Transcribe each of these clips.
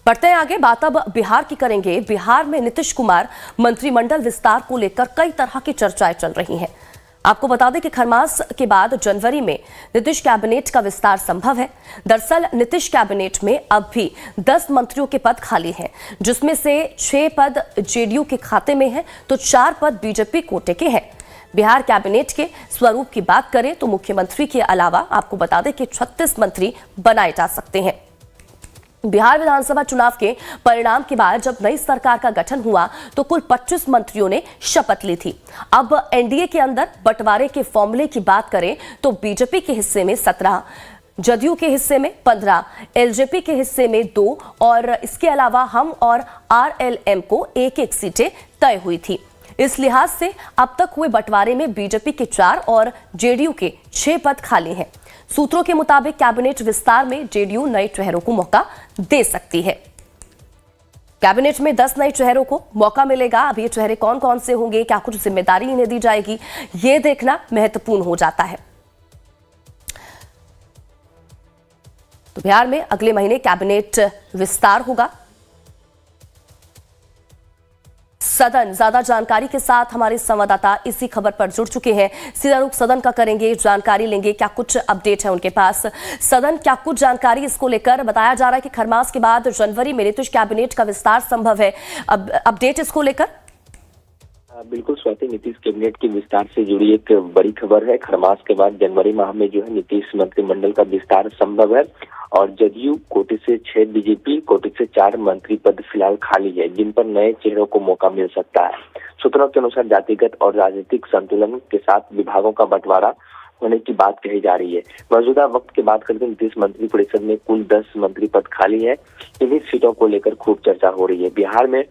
बढ़ते हैं आगे, बात अब बिहार की करेंगे। बिहार में नीतीश कुमार मंत्रिमंडल विस्तार को लेकर कई तरह की चर्चाएं चल रही हैं। आपको बता दें कि खरमास के बाद जनवरी में नीतीश कैबिनेट का विस्तार संभव है। दरअसल नीतीश कैबिनेट में अब भी 10 मंत्रियों के पद खाली हैं, जिसमें से 6 पद जेडीयू के खाते में हैं तो 4 पद बीजेपी कोटे के हैं। बिहार कैबिनेट के स्वरूप की बात करें तो मुख्यमंत्री के अलावा आपको बता दें कि 36 मंत्री बनाए जा सकते हैं। बिहार विधानसभा चुनाव के परिणाम के बाद जब नई सरकार का गठन हुआ तो कुल 25 मंत्रियों ने शपथ ली थी। अब एनडीए के अंदर बंटवारे के फॉर्मूले की बात करें तो बीजेपी के हिस्से में 17, जदयू के हिस्से में 15, एलजेपी के हिस्से में 2 और इसके अलावा हम और आरएलएम को 1-1 सीटें तय हुई थी। इस लिहाज से अब तक हुए बंटवारे में बीजेपी के 4 और जेडीयू के 6 पद खाली हैं। सूत्रों के मुताबिक कैबिनेट विस्तार में जेडीयू नए चेहरों को मौका दे सकती है। कैबिनेट में 10 नए चेहरों को मौका मिलेगा। अब ये चेहरे कौन कौन से होंगे, क्या कुछ जिम्मेदारी इन्हें दी जाएगी, ये देखना महत्वपूर्ण हो जाता है। तो बिहार में अगले महीने कैबिनेट विस्तार होगा। सदन, ज्यादा जानकारी के साथ हमारे संवाददाता इसी खबर पर जुड़ चुके हैं। सीधा रुख सदन का करेंगे, जानकारी लेंगे क्या कुछ अपडेट है उनके पास। सदन, क्या कुछ जानकारी इसको लेकर? बताया जा रहा है कि खरमास के बाद जनवरी में नीतीश कैबिनेट का विस्तार संभव है। अब अपडेट इसको लेकर? बिल्कुल स्वाति, नीतीश कैबिनेट के विस्तार से जुड़ी एक बड़ी खबर है। खरमास के बाद जनवरी माह में जो है नीतीश मंत्रिमंडल का विस्तार संभव है और जदयू कोटे से 6, बीजेपी कोटे से 4 मंत्री पद फिलहाल खाली है, जिन पर नए चेहरों को मौका मिल सकता है। सूत्रों के अनुसार जातिगत और राजनीतिक संतुलन के साथ विभागों का बंटवारा होने की बात कही जा रही है। मौजूदा वक्त की बात करते हैं, नीतीश मंत्री परिषद में कुल 10 मंत्री पद खाली है। इन्हीं सीटों को लेकर खूब चर्चा हो रही है। बिहार में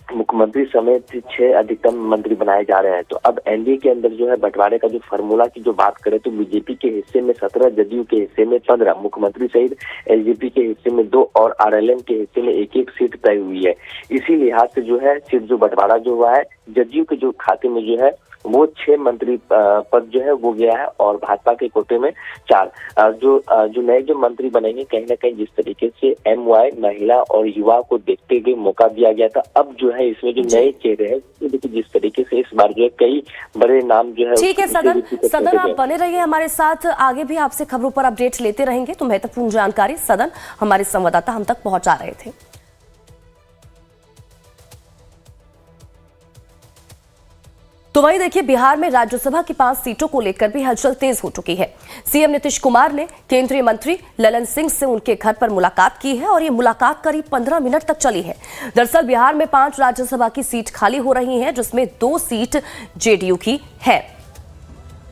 मुख्यमंत्री समेत 6 अधिकतम मंत्री बनाए जा रहे हैं। तो अब एनडीए के अंदर जो है बंटवारे का जो फार्मूला की जो बात करें तो बीजेपी के हिस्से में 17, जदयू के हिस्से में 15, मुख्यमंत्री सहित एलजेपी के हिस्से में 2 और आरएलएम के हिस्से में 1-1 सीट तय हुई है। इसी लिहाज से जो है सीट जो बंटवारा जो हुआ है, जदयू के जो खाते में जो है वो 6 मंत्री पद जो है वो गया है और भाजपा के कोटे में 4। जो नए जो मंत्री बनेंगे, कहीं ना कहीं जिस तरीके से एमवाई, महिला और युवा को देखते हुए मौका दिया गया था, अब जो है इसमें जो नए चेहरे हैं, जिस तरीके से इस बार जो है कई बड़े नाम जो है। ठीक है सदन आप बने रहिए हमारे साथ, आगे भी आपसे खबरों पर अपडेट लेते रहेंगे। तो महत्वपूर्ण जानकारी सदन हमारे संवाददाता हम तक पहुंचा रहे थे। तो वहीं देखिए, बिहार में राज्यसभा की 5 सीटों को लेकर भी हलचल तेज हो चुकी है। सीएम नीतीश कुमार ने केंद्रीय मंत्री ललन सिंह से उनके घर पर मुलाकात की है और ये मुलाकात करीब 15 मिनट तक चली है। दरअसल बिहार में 5 राज्यसभा की सीट खाली हो रही हैं, जिसमें 2 सीट जेडीयू की है।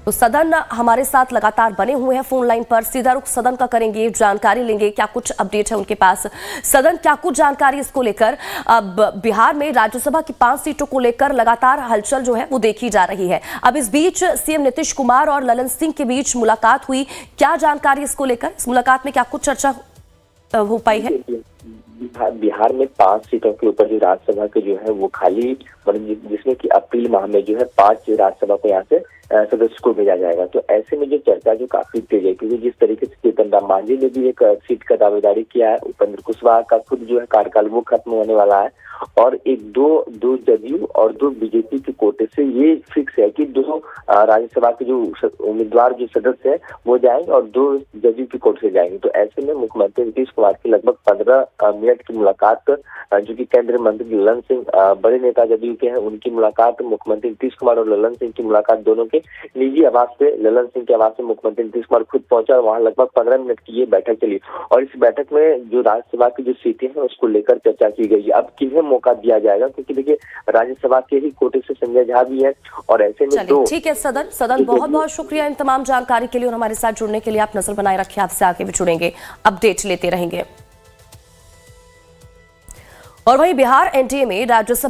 तो सदन हमारे साथ लगातार बने हुए हैं फोन लाइन पर। सीधा रुख सदन का करेंगे, जानकारी लेंगे क्या कुछ अपडेट है उनके पास। सदन, क्या कुछ जानकारी इसको लेकर? अब बिहार में राज्यसभा की 5 सीटों को लेकर लगातार हलचल जो है वो देखी जा रही है। अब इस बीच सीएम नीतीश कुमार और ललन सिंह के बीच मुलाकात हुई, क्या जानकारी इसको लेकर? इस मुलाकात में क्या कुछ चर्चा हो पाई है? बिहार में 5 सीटों के ऊपर जो राज्यसभा के जो है वो खाली, जिसमें कि अप्रैल माह में जो है 5 राज्यसभा को यहाँ से सदस्य को भेजा जाएगा। तो ऐसे में जो चर्चा जो काफी तेज है, क्योंकि जिस तरीके से चेतन राम मांझी ने भी एक सीट का दावेदारी किया है, उपेंद्र कुशवाहा का खुद जो है कार्यकाल वो खत्म होने वाला है और 2 जदयू और 2 बीजेपी के कोटे से ये फिक्स है कि 2 राज्यसभा के जो उम्मीदवार जो सदस्य है वो जाएंगे और 2 जदयू के कोटे से जाएंगे। तो ऐसे में मुख्यमंत्री नीतीश कुमार की लगभग 15 मिनट की मुलाकात, जो कि केंद्रीय मंत्री ललन सिंह बड़े नेता जदयू के हैं, उनकी मुलाकात, मुख्यमंत्री नीतीश कुमार और ललन सिंह की मुलाकात, दोनों के निजी आवास पे, ललन सिंह के आवास में मुख्यमंत्री नीतीश कुमार खुद पहुंचा और वहां लगभग 15 मिनट की ये बैठक चली और इस बैठक में जो राज्यसभा की जो सीटें हैं उसको लेकर चर्चा की गई। अब किन्हें मौका दिया जाएगा, क्योंकि देखिए राज्यसभा के ही कोटे से संजय झा भी है और ऐसे में 2। ठीक है सदन बहुत बहुत शुक्रिया इन तमाम जानकारी के लिए और हमारे साथ जुड़ने के लिए। आप नजर बनाए रखिए, आपसे आगे भी जुड़ेंगे, अपडेट लेते रहेंगे। और वहीं बिहार एनडीए में राज्यसभा